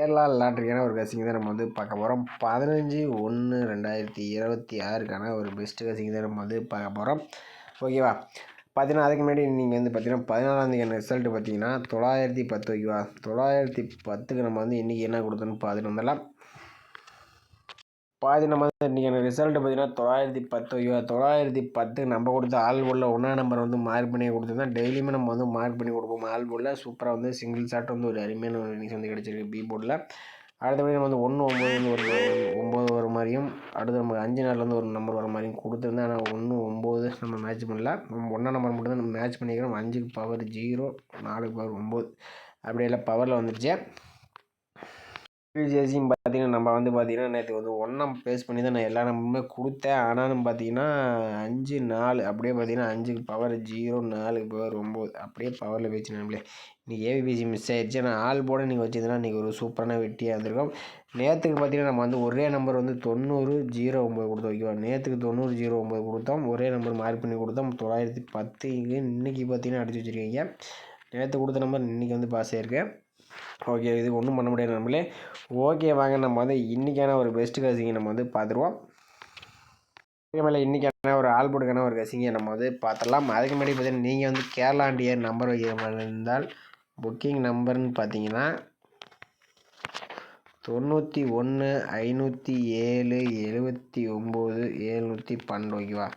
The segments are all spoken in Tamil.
கேரளா லாட்ரிக்கான ஒரு கசிங் தான் நம்ம வந்து பார்க்க போகிறோம். 15/1/2026க்கான ஒரு பெஸ்ட்டு கசிங் தான் நம்ம வந்து பார்க்க போகிறோம். ஓகேவா? பார்த்தீங்கன்னா அதுக்கு முன்னாடி நீங்கள் வந்து பார்த்தீங்கன்னா 14ஆம் ரிசல்ட்டு பார்த்தீங்கன்னா 910. ஓகேவா? 910க்கு நம்ம வந்து இன்றைக்கி என்ன கொடுத்தோன்னு பார்த்துட்டு வந்துடலாம். நம்ம வந்து இன்றைக்கான ரிசல்ட்டு பார்த்தீங்கன்னா 910. ஓகேவா? 910 நம்ம கொடுத்த ஆல் போர்டில் 1ஆம் நம்பர் வந்து மார்க் பண்ணி கொடுத்துருந்தோம். டெய்லியுமே நம்ம வந்து மார்க் பண்ணி கொடுப்போம். ஆல் போர்டில் சூப்பராக வந்து சிங்கிள் ஷாட் வந்து ஒரு அருமையான ஒரு இன்னிங்ஸ் வந்து கிடச்சிருக்கு பி போர்டில். அடுத்தபடி நம்ம வந்து 1-9 ஒரு 9 வர மாதிரியும், அடுத்து நமக்கு 5-4 வந்து ஒரு நம்பர் வர மாதிரியும் கொடுத்துருந்தேன். ஆனால் 1-9 நம்ம மேட்ச் பண்ணல. நம்ம 1ஆம் நம்பர் மட்டும் தான் நம்ம மேட்ச் பண்ணிக்கிறோம். 5க்கு பவர் 0, 4க்கு பவர் 9 அப்படி எல்லாம் பவரில் வந்துருச்சு. ஜேசியும் பார்த்தீங்கன்னா நம்ம வந்து பார்த்தீங்கன்னா நேற்று வந்து 1ஆம் பேஸ் பண்ணி தான் நான் எல்லா நம்பருமே கொடுத்தேன். ஆனாலும் பார்த்தீங்கன்னா 5-4 அப்படியே பார்த்தீங்கன்னா 5க்கு பவர் 0, 4க்கு பவர் 9 அப்படியே பவரில் போயிடுச்சு நம்மளே. இன்றைக்கி ஏபிபிசி மிஸ் ஆயிடுச்சு. ஆனால் ஆல் போர்டு நீங்கள் வச்சுருந்தா இன்றைக்கி ஒரு சூப்பரான வெட்டியாக இருந்திருக்கும். நேற்றுக்கு பார்த்தீங்கன்னா நம்ம வந்து ஒரே நம்பர் வந்து 90-09 கொடுத்தோம். ஓகேவா? நேற்றுக்கு 90-09 கொடுத்தோம். ஒரே நம்பர் மார்க் பண்ணி கொடுத்தோம். 910 இன்றைக்கி பார்த்தீங்கன்னா அடிச்சு வச்சுருக்கீங்க. நேற்று கொடுத்த நம்பர் இன்றைக்கி வந்து பாஸ் ஆகிருக்கு. ஓகே, இது ஒன்றும் பண்ண முடியாது நம்மளே. ஓகே, வாங்க நம்ம வந்து இன்றைக்கான ஒரு பெஸ்ட்டு கசிங்கை நம்ம வந்து பார்த்துருவோம். ஓகே, மேலே இன்றைக்கான ஒரு ஆல்போர்டுக்கான ஒரு கசிங்கை நம்ம வந்து பார்த்துடலாம். அதுக்கு முன்னாடி பார்த்தீங்கன்னா நீங்கள் வந்து கேரளா டியர் நம்பர் வைக்கிற மாதிரி இருந்தால் புக்கிங் நம்பர்னு பார்த்தீங்கன்னா 91-507-79-712. ஓகேவா?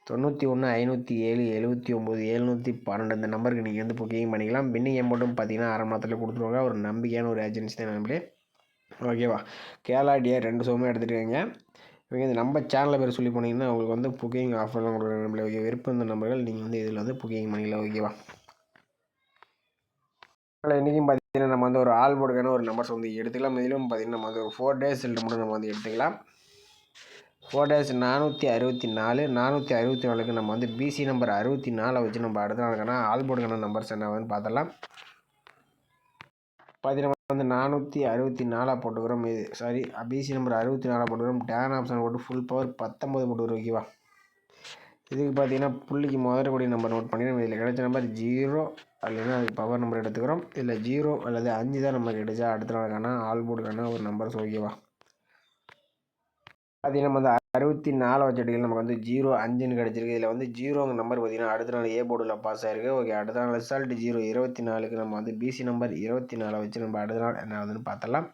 91-507-79-712 இந்த நம்பருக்கு நீங்கள் வந்து புக்கிங் பண்ணிக்கலாம். பின்னிங் அமௌண்ட்டும் பார்த்தீங்கன்னா 1/2 மணி நேரத்தில் கொடுத்துருவாங்க. ஒரு நம்பிக்கையான ஒரு ஏஜென்சி தான் நம்மளே. ஓகேவா? கேரளா டியர் 2 ஷோவுமே எடுத்துருக்காங்க. இவங்க இந்த நம்ம சேனலில் பேர் சொல்லி போனீங்கன்னா உங்களுக்கு வந்து புக்கிங் ஆஃபர்லாம் கொடுக்குறாங்க நம்மளே. ஓகே, விருப்பம் இந்த நம்பர்கள் நீங்கள் வந்து இதில் வந்து புக்கிங் பண்ணிக்கலாம். ஓகேவா? இன்றைக்கும் பார்த்தீங்கன்னா நம்ம வந்து ஒரு ஆல் போர்டுக்கான ஒரு நம்பர்ஸ் வந்து எடுத்துக்கலாம். இதிலும் பார்த்தீங்கன்னா நம்ம வந்து ஒரு 4 டேஸ் ரிசல்ட் மட்டும் நம்ம வந்து எடுத்துக்கலாம். 4 டேஸ் 464. 464க்கு நம்ம வந்து பிசி நம்பர் 64 வச்சு நம்ம அடுத்த நாளுக்கான ஆல் போர்டுக்கான நம்பர்ஸ் என்னன்னு பார்த்தலாம். பார்த்தீங்கன்னா வந்து 464 போட்டுக்கிறோம். இது சாரி, பிசி நம்பர் 64 போட்டுக்கிறோம். டேன் ஆப்ஷன் போட்டு ஃபுல் பவர் 19 போட்டுக்கிறோம். ஓகேவா? இதுக்கு பார்த்தீங்கன்னா புள்ளிக்கு முதற்கூடிய நம்பர் நோட் பண்ணிக்கிறோம். இதில் கிடைச்ச நம்பர் 0 அல்லது அதுக்கு பவர் நம்பர் எடுத்துக்கிறோம். இதில் 0 அல்லது 5 தான் நமக்கு கிடைச்சா அடுத்த நாளுக்கான ஆல் போர்டுக்கான ஒரு நம்பர்ஸ். ஓகேவா? பார்த்தீங்கன்னா நம்ம வந்து 64 வச்சு எடுக்கல நமக்கு வந்து 0-5ன்னு கிடச்சிருக்கு. இதில் வந்து 0ங்க நம்பர் பார்த்தீங்கன்னா அடுத்த நாள் ஏ போர்டில் பாஸ் ஆகிருக்கு. ஓகே, அடுத்த நாள் ரிசல்ட் 0-24க்கு நம்ம வந்து பிசி நம்பர் 24 வச்சு நம்ம அடுத்த நாள் என்ன ஆகுதுன்னு பார்த்தலாம்.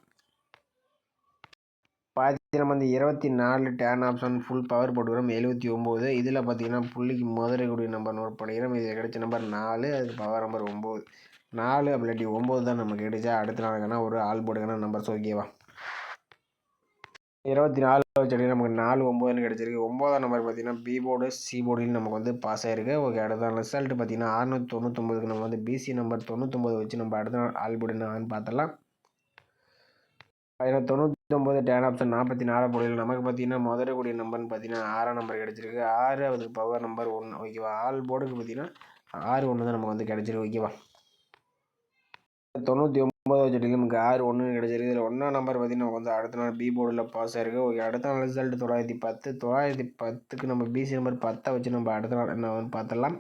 பார்த்தீங்கன்னா நம்ம வந்து 24 டேன் ஆப்ஷன் ஃபுல் பவர் போட்டுக்கிறோம். 79. இதில் பார்த்தீங்கன்னா புள்ளிக்கு முதற்கூடிய நம்பர் நோட் பண்ணிக்கிறோம். இதில் கிடைச்ச நம்பர் 4, அதுக்கு பவர் நம்பர் 9. 4 அப்படி 9 தான் நமக்கு கிடைச்சா அடுத்த நாளுக்கான ஒரு ஆல் போர்டுக்கான நம்பர்ஸ். ஓகேவா? 24 வச்சு நமக்கு 4-9ன்னு கிடச்சிருக்கு. 9ஆம் நம்பர் பார்த்தீங்கன்னா பி போர்டு சி போர்டுன்னு நமக்கு வந்து பாஸ் ஆகிருக்கு. ஓகே, அடுத்த ரிசல்ட் பார்த்தீங்கன்னா 699க்கு நம்ம வந்து பிசி நம்பர் 99 வச்சு நம்ம அடுத்த நாள் ஆல் போர்டு என்னன்னு பார்த்தலாம். 99 டேன் ஆப்ஷன் 44 போர்டில் நமக்கு பார்த்தீங்கன்னா முதற்கூடிய நம்பர்னு பார்த்தீங்கன்னா 6ஆம் நம்பர் கிடச்சிருக்கு. 6 அதுக்கு பவர் நம்பர் 1. ஓகேவா? ஆல் போர்டுக்கு பார்த்தீங்கன்னா 6-1 தான் நமக்கு வந்து கிடச்சிருக்கு. ஓகேவா? 99 வச்சு நமக்கு 6-1 கிடச்சிருக்கு. இதில் 1ஆம் நம்பர் பார்த்தீங்கன்னா நமக்கு வந்து அடுத்த நாள் பி போர்டில் பாஸ் ஆகிருக்கு. ஓகே, அடுத்த நாள் ரிசல்ட் 910. 910க்கு நம்ம பிசி நம்பர் 10 வச்சு நம்ம அடுத்த நாள் என்ன வந்து பார்த்துடலாம்.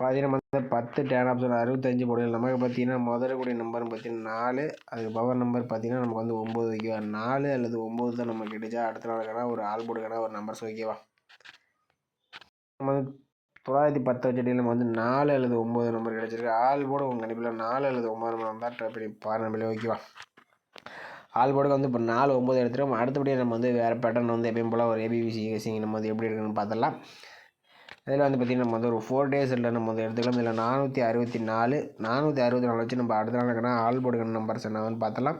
பார்த்தீங்கன்னா வந்து 10 டேன் ஆப்ஷன் 65 போர்டில் நமக்கு பார்த்தீங்கன்னா முதற்கூடிய நம்பர்னு பார்த்தீங்கன்னா 4, அதுக்கு பவர் நம்பர் பார்த்தீங்கன்னா நமக்கு வந்து 9. ஓகேவா? 4 அல்லது 9 தான் நமக்கு கிடைச்சா அடுத்த நாளுக்கான ஒரு ஆல் போர்டுக்கான ஒரு நம்பர்ஸ். ஓகேவா? நம்ம வந்து 910 வச்சு நம்ம வந்து 4 அல்லது 9 நம்பர் கிடச்சிருக்கு. ஆல் போர்டு உங்கள் கணிப்பில் 4 அல்லது 9 நம்பர் வந்தால் ட்ரை பண்ணி பாருங்க நம்மளே. ஓகேவா? ஆல் போர்டுக்கு வந்து இப்போ 4-9 எடுத்துகிறோம். அடுத்தபடியாக நம்ம வந்து வேறு பேட்டர்ன் வந்து எப்பயும் போல் ஒரு ஏபிபிசி கேசிங் நம்ம வந்து எப்படி இருக்குன்னு பார்த்துடலாம். இதில் வந்து பார்த்திங்கன்னா நம்ம வந்து ஒரு 4 டேஸ் இல்லை நம்ம வந்து எடுத்துக்கலாம். இதில் 464 வச்சு நம்ம அடுத்த நாளுக்கான ஆல் போர்டுக்கான நம்பர்ஸ் என்னன்னு பார்த்தலாம்.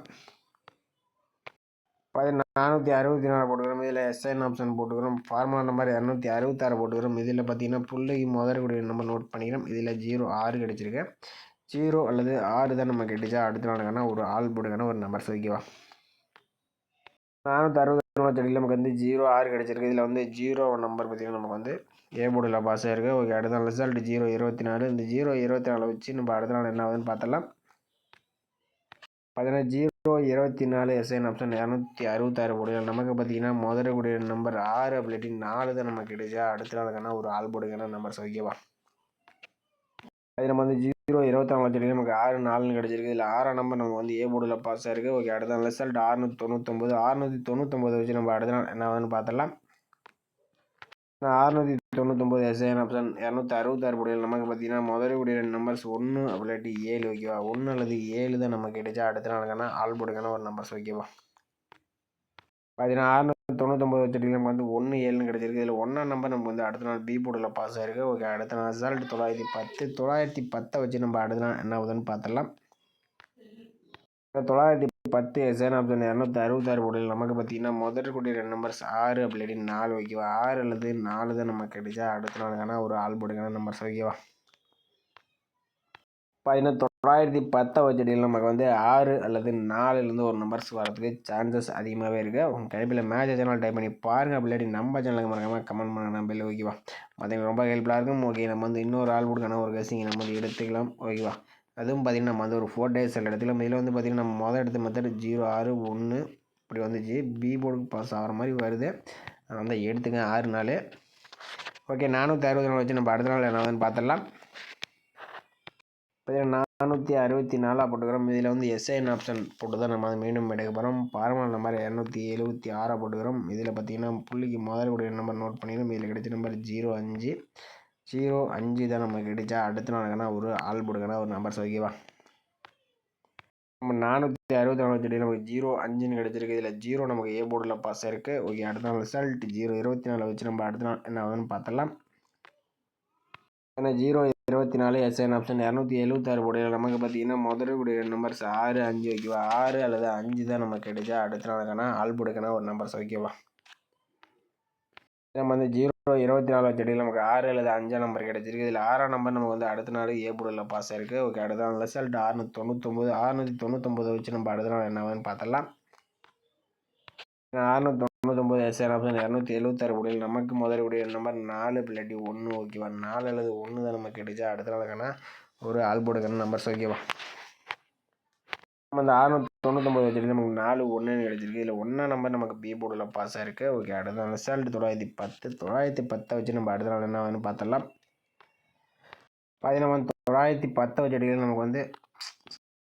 464 போட்டுக்கிறோம். இதில் எஸ்ஐன் ஆப்ஷன் போட்டுக்கிறோம். ஃபார்முலா நம்பர் 266 போட்டுக்கிறோம். இதில் பார்த்தீங்கன்னா புள்ளிக்கு முதற்கூடிய நம்பர் நோட் பண்ணிக்கிறோம். இதில் 0-6 கிடச்சிருக்கு. 0 அல்லது 6 தான் நம்ம கிடைச்சா அடுத்த நாளுக்கான ஒரு ஆல் போர்டுக்கான ஒரு நம்பர்ஸ். ஓகேவா? 460 செடியில் நமக்கு வந்து 0-6 கிடச்சிருக்கு. இதில் வந்து 0 நம்பர் பார்த்திங்கன்னா நமக்கு வந்து ஏ போர்டில் பாஸ் ஆகிருக்கு. ஓகே, அடுத்த நாள் ரிசல்ட் 0-24. இந்த 0-24 வச்சு நம்ம அடுத்த நாள் என்ன ஆகுதுன்னு பார்த்தலாம். பார்த்தீங்கன்னா 0-24 எஸ்ஐன் ஆப்ஷன் 266 போர்டு நமக்கு பார்த்தீங்கன்னா முதற்கூடிய நம்பர் 6 அப்படி 4 தான் நமக்கு கிடைச்சா அடுத்த நாளுக்கான ஒரு ஆல் போர்டுக்கான நம்பர்ஸ். ஓகேவா? அது நம்ம வந்து 24 வச்சுட்டு நமக்கு 6 4ன்னு கிடச்சிருக்கு. இதில் 6ஆம் நம்பர் நமக்கு வந்து ஏ போர்டில் பாஸ் ஆயிருக்கு. ஓகே, அடுத்த ரிசல்ட் 699 வச்சு நம்ம அடுத்த நாள் என்ன ஆகுதுன்னு பார்த்துடலாம். 699 எஸ்ஐஎன் ஆப்ஷன் 266 போடியில் நமக்கு பார்த்தீங்கன்னா முதல் கூடிய நம்பர்ஸ் 1 அப்படி 7 ஓகேவா. 1 அல்லது 7 தான் நமக்கு கிடைச்சா அடுத்த நாளுக்கான ஆல் போர்டுக்கான ஒரு நம்பர்ஸ் ஓகேவா. பார்த்தீங்கன்னா 699 வச்சுட்டு நமக்கு வந்து 1 7ன்னு கிடச்சிருக்கு. இதில் 1ஆம் நம்பர் நமக்கு வந்து அடுத்த நாள் பி போர்டில் பாஸ் ஆயிருக்கு. ஓகே, அடுத்த நாள் ரிசல்ட் 910 வச்சு நம்ம அடுத்த நாள் என்ன ஆகுதுன்னு பார்த்துடலாம். 910 எஸ்ஐஎன் ஆப்ஷன் 266 போர்டில் நமக்கு பார்த்தீங்கன்னா முதல் கூடிய 2 நம்பர்ஸ் 6 அப்படி 4 ஓகேவா. 6 அல்லது 4 தான் நமக்கு கிடைச்சா அடுத்த நாளுக்கான ஒரு ஆல் போர்டுக்கான நம்பர்ஸ் ஓகேவா. பார்த்தீங்கன்னா 910 வச்சுட்டு நமக்கு வந்து 6 அல்லது 4லேருந்து ஒரு நம்பர்ஸ் வரதுக்கு சான்சஸ் அதிகமாகவே இருக்குது. உங்கள் கைப்பில் மேட்ச் சேனல் டைப் பண்ணி பாருங்கள். அப்படி இல்லாட்டி நம்ம சேனலுக்கு மறக்காமல் கமெண்ட் பண்ணுங்க நம்பல ஓகேவா. மற்றவங்க ரொம்ப ஹெல்ப்ஃபுல்லாக இருக்கும். ஓகே, நம்ம வந்து இன்னொரு ஆல் போர்டுக்கான ஒரு கசிங்க நம்ம வந்து எடுத்துக்கலாம் ஓகேவா. அதுவும் பார்த்திங்கன்னா நம்ம வந்து ஒரு 4 days எடுத்துக்கலாம். இதில் வந்து பார்த்திங்கன்னா நம்ம மொதல் எடுத்த மெத்தட் 0 6 1 இப்படி வந்துச்சு. பி போர்டுக்கு பாஸ் ஆகிற மாதிரி வருது. வந்து எடுத்துங்க 6 நாள். ஓகே, 464 வச்சு நம்ம அடுத்த நாள் என்னன்னு பார்த்துடலாம். பார்த்தீங்கன்னா 464 போட்டுக்கிறோம். இதில் வந்து எஸ்ஐஎன் ஆப்ஷன் போட்டு தான் நம்ம வந்து மீண்டும் எடுக்க போகிறோம். பாரமல் நம்பர் 276 போட்டுக்கிறோம். இதில் பார்த்தீங்கன்னா புள்ளிக்கு முதல் கூடிய நம்பர் நோட் பண்ணிக்கிறோம். இதில் கிடைச்ச நம்பர் 05 தான் நமக்கு கிடைச்சா அடுத்த நாளுக்கான ஒரு ஆல் போர்டுக்கான ஒரு நம்பர்ஸ் ஓகேவா. நம்ம 464 வச்சுட்டு நமக்கு 05ன்னு கிடச்சிருக்கு. இதில் 0 நமக்கு ஏ போர்டில் பாஸ் ஆயிருக்கு. ஓகே, அடுத்த நாள் ரிசல்ட் 024 வச்சு நம்ம அடுத்த நாள் என்ன ஆகுதுன்னு பார்த்துடலாம். ஏன்னா 024 எஸ்ஐஎன் ஆப்ஷன் 276 போர்டில் நமக்கு பார்த்தீங்கன்னா முதல் கூடிய நம்பர்ஸ் 6 5 ஓகேவா. 6 அல்லது 5 தான் நமக்கு கிடைச்சா அடுத்த நாளுக்கான ஆல் போர்டுக்கான ஒரு நம்பர்ஸ் ஓகேவா. நம்ம வந்து 024 வச்சுட்டு நமக்கு 6 அல்லது 5ஆம் நம்பர் கிடச்சிருக்கு. இதில் 6ஆம் நம்பர் நமக்கு வந்து அடுத்த நாள் ஏ போர்டில் பாஸ் ஆயிருக்கு. ஓகே, அடுத்த நாள் ரிசல்ட் 699 வச்சு நம்ம அடுத்த நாள் என்ன ஆகுதுன்னு பார்த்துடலாம். 699 எஸ்ஐஎன் ஆப்ஷன் 276 போர்டில் நமக்கு முதல் கூடிய நம்பர் 4 இல்லாட்டி 1 ஓகேவா. 4 அல்லது 1 தான் நமக்கு கிடைச்சா அடுத்த நாளுக்கான ஒரு ஆல் போர்டுக்கான நம்பர்ஸ் ஓகேவா. நம்ம அந்த 699 வச்சுட்டு நமக்கு 4 1ன்னு கிடச்சிருக்கு. இதில் 1ஆம் நம்பர் நமக்கு பி போர்டில் பாஸ் ஆயிருக்கு. ஓகே, அடுத்த ரிசல்ட் 910 வச்சு நம்ம அடுத்த நாள் என்ன ஆகுதுன்னு பார்த்துடலாம். பார்த்தீங்கன்னா 910 வச்சுட்டு நமக்கு வந்து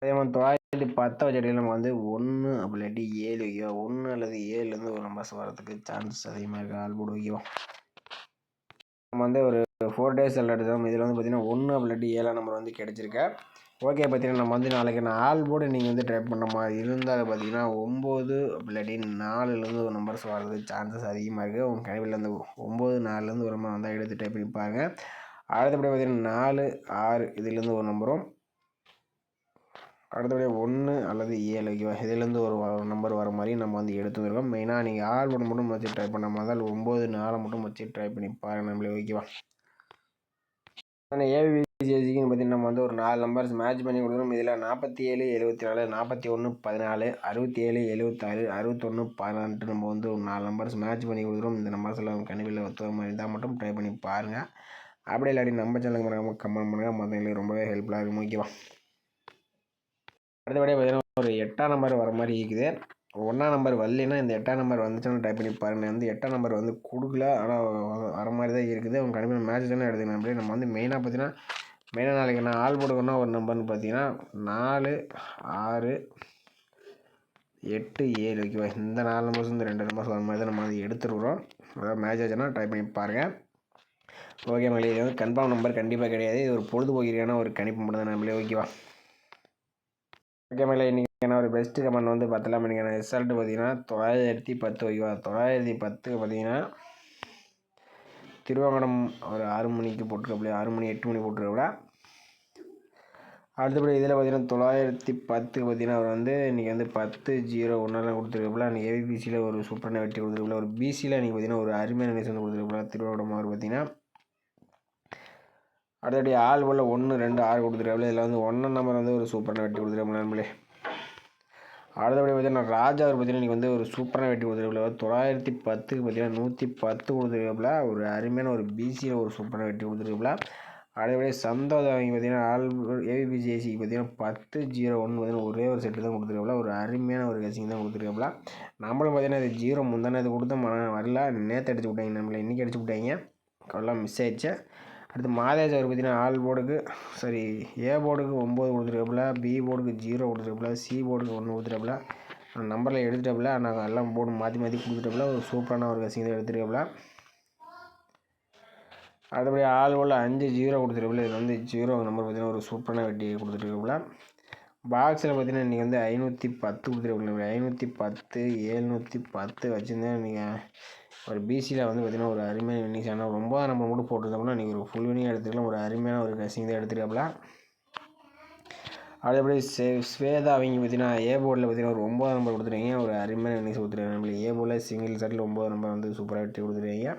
910 வச்சுட்டு நமக்கு வந்து 1 அப்படி இல்லாட்டி 7 ஓகேவா. 1 அல்லது 7லேருந்து ஒரு நம்பர்ஸ் வரதுக்கு சான்சஸ் அதிகமாக இருக்குது ஆல் போர்டு ஓகேவா. நம்ம வந்து ஒரு 4 days எடுத்தோம். இதில் வந்து பார்த்திங்கன்னா 1 அப்படி இல்லாட்டி 7ஆம் நம்பர் வந்து கிடச்சிருக்கு. ஓகே, பார்த்தீங்கன்னா நம்ம வந்து நாளைக்கு நான் ஆல் போர்டு நீங்கள் வந்து ட்ரை பண்ண மாதிரி இருந்தால் பார்த்தீங்கன்னா 9 அப்படி இல்லாட்டி 4லேருந்து ஒரு நம்பர்ஸ் வரதுக்கு சான்சஸ் அதிகமாக இருக்குது. உங்கள் கணிப்பில் அந்த 9 4லேருந்து ஒரு நம்பர் வந்தால் எடுத்து டைப் பண்ணி பாருங்கள். அடுத்தபடி பார்த்தீங்கன்னா 4 6 இதுலேருந்து ஒரு நம்பரும், அடுத்தபடி 1 அல்லது 7 ஓகேவா. இதுலேருந்து ஒரு நம்பர் வர மாதிரி நம்ம வந்து எடுத்து வந்துருக்கோம். மெயினாக நீங்கள் ஆல் போர்டு மட்டும் வச்சு ட்ரை பண்ண மாதிரி 9 4 மட்டும் வச்சு ட்ரை பண்ணி பாருங்கள் நம்மளே ஓகேவா. ஆனால் ஏபிசிஎஸ்சிக்குன்னு பார்த்தீங்கன்னா நம்ம வந்து ஒரு 4 நம்பர்ஸ் மேட்ச் பண்ணி கொடுக்குறோம். இதில் 47 74 41 14 67 76 61 18 நம்ம வந்து ஒரு 4 நம்பர்ஸ் மேட்ச் பண்ணி கொடுக்குறோம். இந்த நம்பர்ஸ் எல்லாம் கணிப்பில் ஒத்துவர மாதிரி இருந்தால் மட்டும் ட்ரை பண்ணி பாருங்கள். அப்படி இல்லாட்டி நம்ம சேனலுக்கு மறக்காமல் கமெண்ட் பண்ணுங்கள். மற்றவங்களுக்கு ரொம்பவே ஹெல்ப்ஃபுல்லாக இருக்கும் ஓகேவா. அடுத்தபடியாக பார்த்தீங்கன்னா ஒரு 8ஆம் நம்பர் வர மாதிரி இருக்குது. 1ஆம் நம்பர் வரலைன்னா இந்த 8ஆம் நம்பர் வந்துச்சுன்னா டைப் பண்ணி பாருங்கள். வந்து 8ஆம் நம்பர் வந்து கொடுக்கல, ஆனால் வர மாதிரி தான் இருக்குது. உங்கள் கண்டிப்பாக மேட்ச் தானே எடுத்துக்கணும். அப்படியே நம்ம வந்து மெயினாக பார்த்தீங்கன்னா நாளைக்கு நான் ஆல் போர்டுக்குன்னா ஒரு நம்பர்னு பார்த்தீங்கன்னா 4 6 8 7 ஓகேவா. இந்த 4 நம்பர்ஸ் இந்த 2 நம்பர்ஸ் வர மாதிரி தான் நம்ம வந்து எடுத்துருக்குறோம். அதாவது மேட்ச் ஆச்சுன்னா ட்ரை பண்ணி பாருங்கள் ஓகே. மகளே, இது வந்து கன்ஃபார்ம் நம்பர் கண்டிப்பாக கிடையாது. இது ஒரு பொழுதுபோக்கியான ஒரு கணிப்பு மட்டும் தான் நம்மளே ஓகேவா. ஓகே மகளே, இன்றைக்கி ஒரு பெஸ்ட்டு கமெண்ட் வந்து பார்த்தலாம். இன்றைக்கி ரிசல்ட் பார்த்தீங்கன்னா 910 ஓகேவா. 910 பார்த்தீங்கன்னா திருவாங்கடம் ஒரு 6 மணிக்கு போட்டிருக்கப்பில்ல, 6 மணி 8 மணி போட்டிருக்கப்பில்ல. அடுத்தபடி இதில் பார்த்தீங்கன்னா 910 பார்த்தீங்கன்னா அவர் வந்து இன்றைக்கி வந்து 10-0 கொடுத்துருக்கப்பில்ல. அன்றைக்கி ஏபிசியில் ஒரு சூப்பரான வெற்றி கொடுத்துருக்கப்பில்ல. ஒரு பிசியில் இன்றைக்கி பார்த்தீங்கன்னா ஒரு அருமையான நியூஸ் வந்து கொடுத்துருக்கப்பில்ல திருவாங்கடம் அவர் பார்த்தீங்கன்னா. அடுத்தபடி ஆல் போல் 1 2 6 கொடுத்துருக்காப்புல. இதில் வந்து 1 நம்பர் வந்து ஒரு சூப்பரான வெட்டி கொடுத்துருக்காப்புல நண்பர்களே. அடுத்தபடி பார்த்தீங்கன்னா ராஜா அவர் பார்த்தீங்கன்னா இன்றைக்கி வந்து ஒரு சூப்பரான வெட்டி கொடுத்துருக்காப்புல. 910க்கு பார்த்தீங்கன்னா 110 கொடுத்துருக்காப்புல. ஒரு அருமையான ஒரு பிசியில் ஒரு சூப்பரான வெட்டி கொடுத்துருக்காப்புல. அடுத்தபடி சந்தோஷம் அவங்க பார்த்தீங்கன்னா ஆல் ஏபிசிஎஸ்சிக்கு பார்த்தீங்கன்னா 10-0-1 பார்த்தீங்கன்னா ஒரே ஒரு செட்டு தான் கொடுத்துருக்காப்புல. ஒரு அருமையான ஒரு கசிங் தான் கொடுத்துருக்காப்புல. நம்மளும் பார்த்தீங்கன்னா இது 0 முந்தானே இது கொடுத்தோம் வரல. நேற்று அடிச்சு விட்டாங்க நம்மளை, இன்றைக்கி அடிச்சு விட்டாங்க. கவலாம் மிஸ் ஆயிடுச்சு. அடுத்து மாதேஷ் அவர் பார்த்தீங்கன்னா ஆல் போர்டுக்கு ஏ போர்டுக்கு 9 கொடுத்துருக்காப்புல, பி போர்டுக்கு 0 கொடுத்துருக்காப்புல, சி போர்டுக்கு 1 கொடுத்துருக்காப்புல. நம்பரில் எடுத்துட்டாப்புல. நாங்கள் எல்லாம் போர்டு மாற்றி கொடுத்துட்டாப்புல. ஒரு சூப்பரான ஒரு கசிங் தான் எடுத்துருக்காப்புல. அடுத்தபடி ஆல் போர்டில் 5-0 கொடுத்துருக்காப்புல. இதில் வந்து 0 நம்பர் பார்த்தீங்கன்னா ஒரு சூப்பரான வெட்டி கொடுத்துருக்காப்புல. பாக்ஸில் பார்த்தீங்கன்னா இன்றைக்கி வந்து 510 கொடுத்துருக்காப்புல. 510 710 வச்சுருந்தேன். நீங்கள் ஒரு பிசியில் வந்து பார்த்திங்கன்னா ஒரு அருமையான வின்னிங்ஸ். ஆனால் ரொம்ப நம்ம மட்டும் போட்டிருந்தோம்னா இன்றைக்கி ஒரு ஃபுல் வினிங் எடுத்துக்கலாம். ஒரு அருமையான ஒரு கசிங் தான் எடுத்துருக்காப்புல. அதேபடி ஸ்வேதா அவங்க பார்த்தீங்கன்னா ஏ போர்டில் பார்த்தீங்கன்னா ஒரு 9 நம்பர் கொடுத்துருக்கீங்க. ஒரு அருமையான வின்னிங்ஸ் கொடுத்துருக்காங்க. நம்மளுக்கு ஏ போர்டில் சிங்கிள் செட்டில் 9 நம்பர் வந்து சூப்பராக வெட்டி கொடுத்துருக்கீங்க.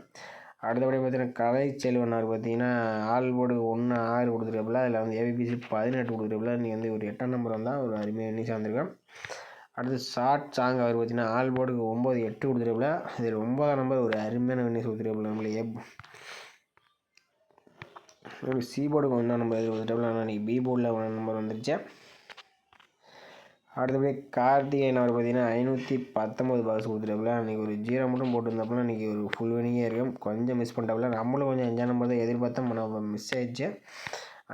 அடுத்தபடி பார்த்தீங்கன்னா கலை செல்வனார் பார்த்தீங்கன்னா ஆல் போர்டு 1-6 கொடுத்துருக்காப்புல. அதில் வந்து ஏபிபிசி 18 கொடுத்துருக்காப்புல. நீங்கள் வந்து ஒரு 8ஆம் நம்பர் வந்தால் ஒரு அருமையான வின்னிங்ஸாக வந்திருக்கோம். அடுத்து ஷார்ட் சாங் அவர் பார்த்தீங்கன்னா ஆல் போர்டுக்கு 9-8 கொடுத்துருக்காப்புல. இதில் 9ஆம் நம்பர் ஒரு அருமையான வின்னிங்ஸ் கொடுத்துருக்காப்புல. நம்மளுக்கு சி போர்டுக்கு 1ஆம் நம்பர் இது கொடுத்துட்டாப்புல. ஆனால் இன்றைக்கி பி போர்டில் 1ஆம் நம்பர் வந்துருச்சு. அடுத்தபடி கார்த்திகேயன் அவர் பார்த்தீங்கன்னா 519 பாக்ஸ் கொடுத்துட்டாப்புல. அன்றைக்கி ஒரு 0 மட்டும் போட்டுருந்தாப்புல. இன்றைக்கி ஒரு ஃபுல் வினிங்கே இருக்கும். கொஞ்சம் மிஸ் பண்ணிட்டாப்புல. நம்மளும் கொஞ்சம் 5ஆம் நம்பர் தான் எதிர்பார்த்தோம். நம்ம மிஸ் ஆயிடுச்சு.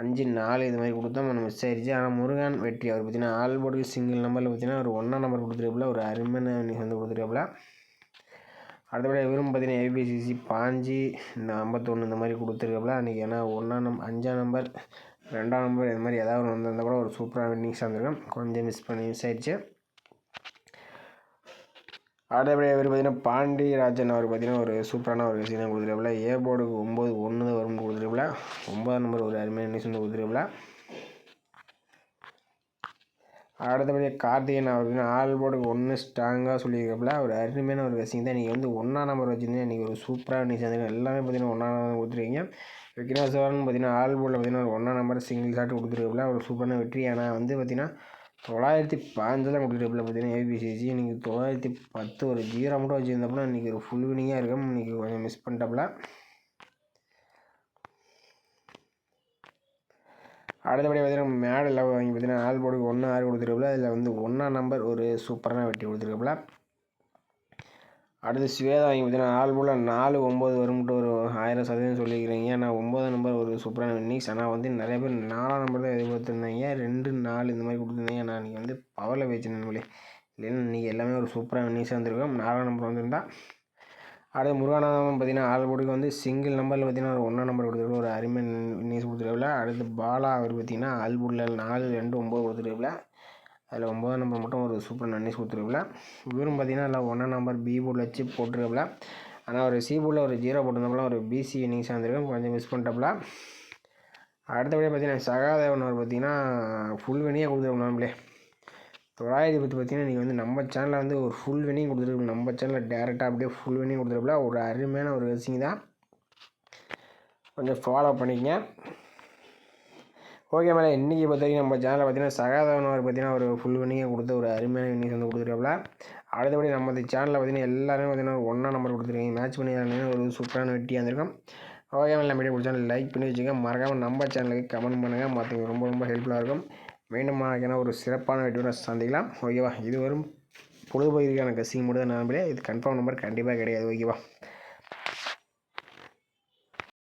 5-4 இது மாதிரி கொடுத்தோம். நம்ம மிஸ் ஆயிடுச்சு. ஆனால் முருகன் வெற்றி அவர் பார்த்தீங்கன்னா ஆல் போர்டுக்கு சிங்கிள் நம்பரில் பார்த்தீங்கன்னா ஒரு 1ஆம் நம்பர் கொடுத்துருக்காப்புல. ஒரு அருமையான வின்னிங்ஸ் வந்து கொடுத்துருக்காப்புல. அடுத்தபடி இவரும் பார்த்தீங்கன்னா ஏபிசிசி 5-51 இந்த மாதிரி கொடுத்துருக்காப்புல. அன்றைக்கி ஏன்னா 5ஆம் நம்பர் 2ஆம் நம்பர் இது மாதிரி ஏதாவது ஒன்று வந்திருந்தால் கூட ஒரு சூப்பரான வின்னிங்ஸாக இருந்திருக்கும். கொஞ்சம் மிஸ் ஆயிடுச்சு. அடுத்தபடி இவர் பார்த்தீங்கன்னா பாண்டியராஜன் அவர் பார்த்தீங்கன்னா ஒரு சூப்பரான ஒரு விஷயம் தான் கொடுத்துருக்காப்புல. ஏ போர்டுக்கு 9-1 தான் வரும்னு கொடுத்துருக்காப்புல. 9ஆம் நம்பர் ஒரு அருமையான வின்னிங்ஸ் வந்து கொடுத்துருக்காப்புல. அடுத்தபடி கார்த்திகேயன் அவர் பார்த்தீங்கன்னா ஆல் போர்டுக்கு 1 ஸ்ட்ராங்காக சொல்லியிருக்காப்புல. ஒரு அருமையான ஒரு கசிங் தான். நீங்கள் வந்து 1ஆம் நம்பர் வச்சுருந்தீங்க. இன்றைக்கி ஒரு சூப்பராக வின்னிங்ஸ் வந்துருக்கு. எல்லாமே பார்த்தீங்கன்னா 1ஆம் நம்பர் கொடுத்துருக்கீங்க. விக்னேஸ்வரன் பார்த்தீங்கன்னா ஆல் போர்டில் பார்த்தீங்கன்னா ஒரு 1ஆம் நம்பர் சிங்கிள் ஷாட் கொடுத்துருக்காப்புல. ஒரு சூப்பரான வெற்றி. ஆனால் வந்து பார்த்தீங்கன்னா 915 தான் கொடுத்துருக்காப்புல. பார்த்தீங்கன்னா ஏபிசிசி இன்றைக்கி 910 ஒரு 0 மட்டும் வச்சுருந்தப்பல இன்றைக்கி ஒரு ஃபுல் வினிங்காக இருக்கும். இன்றைக்கி கொஞ்சம் மிஸ் பண்ணிட்டாப்புல. அடுத்தபடி பார்த்தீங்கன்னா மேடல் வாங்கி பார்த்தீங்கன்னா ஆல் போர்டுக்கு 1-6 கொடுத்துருக்காப்புல. அதில் வந்து 1ஆம் நம்பர் ஒரு சூப்பரான வெட்டி கொடுத்துருக்காப்புல. அடுத்து ஸ்வேதா வாங்கி பார்த்தீங்கன்னா ஆல் போர்டில் 4-9 வரும்ட்டு ஒரு 1000% சொல்லிக்கிறீங்க. ஆனால் 9ஆம் நம்பர் ஒரு சூப்பரான வின்னிங்ஸ். ஆனால் வந்து நிறைய பேர் 4ஆம் நம்பர் தான் எதிர்பார்த்துருந்தாங்க. 2-4 இந்த மாதிரி கொடுத்துருந்தீங்க. ஆனால் நீங்கள் வந்து பவரில் வச்சுருந்தீங்களே. இல்லைன்னா இன்றைக்கி எல்லாமே ஒரு சூப்பரான வின்னிங்ஸாக வந்திருக்கும். 4ஆம் நம்பர் வந்திருந்தா. அடுத்து முருகானந்தம் பார்த்தீங்கன்னா ஆல் போர்டுக்கு வந்து சிங்கிள் நம்பரில் பார்த்தீங்கன்னா ஒரு 1ஆம் நம்பர் கொடுத்துருக்காப்புல. ஒரு அருமையான வின்னிங்ஸ் கொடுத்துருக்காப்புல. அடுத்து பாலா அவர் பார்த்தீங்கன்னா ஆல் போர்டில் 4-2-9 கொடுத்துருக்காப்புல. அதில் 9ஆம் நம்பர் மட்டும் ஒரு சூப்பர் வின்னிங்ஸ் கொடுத்துருக்காப்புல. இவரும் பார்த்தீங்கன்னா அதில் 1ஆம் நம்பர் பி போர்டில் வச்சு போட்டிருக்காப்புல. ஆனால் ஒரு சி போர்டில் ஒரு 0 போட்டிருந்தாப்புல. ஒரு பிசி வின்னிங்ஸாக வந்திருக்கும். கொஞ்சம் மிஸ் பண்ணிட்டாப்புல. அடுத்தபடியாக பார்த்தீங்கன்னா சகாதேவன் அவர் பார்த்தீங்கன்னா ஃபுல் வினியாக கொடுத்துருக்கோம். நம்மளே 910 பார்த்தீங்கன்னா நீங்கள் வந்து நம்ம சேனலில் வந்து ஒரு ஃபுல் வினிங் கொடுத்துருக்கோம். நம்ம சேனலில் டேரெக்டாக அப்படியே ஃபுல் வினிங் கொடுத்துருப்பல. ஒரு அருமையான ஒரு கசிங் தான். கொஞ்சம் ஃபாலோ பண்ணிக்கங்க. ஓகே மேலே இன்றைக்கி பொறுத்த வரைக்கும் நம்ம சேனலில் பார்த்தீங்கன்னா சகாதேவன் அவர் பார்த்தீங்கன்னா ஒரு ஃபுல் வினிங்கை கொடுத்து ஒரு அருமையான வின்னிங்ஸ் வந்து கொடுத்துருக்காப்புல. அடுத்தபடி நம்ம சேனலில் பார்த்தீங்கன்னா எல்லாருமே பார்த்தீங்கன்னா ஒரு 1ஆம் நம்பர் கொடுத்துருக்கீங்க. மேட்ச் பண்ணி ஒரு சூப்பரான வெட்டியாக இருந்திருக்கும். ஓகே மேலே நம்ம வீடியோ சேனல் லைக் பண்ணி வச்சுக்க. மறக்காமல் நம்ம சேனலுக்கு கமெண்ட் பண்ணுங்கள். மற்றவங்க ரொம்ப ரொம்ப ஹெல்ப்ஃபுல்லாக இருக்கும். மீண்டும் ஒரு சிறப்பான வீடியோட சந்திக்கலாம். ஓகேவா. இது வரும் பொழுதுபோக்கிற்கான கசிங் மட்டும் தான் நம்பளே. இது கன்ஃபார்ம் நம்பர் கண்டிப்பாக கிடையாது. ஓகேவா.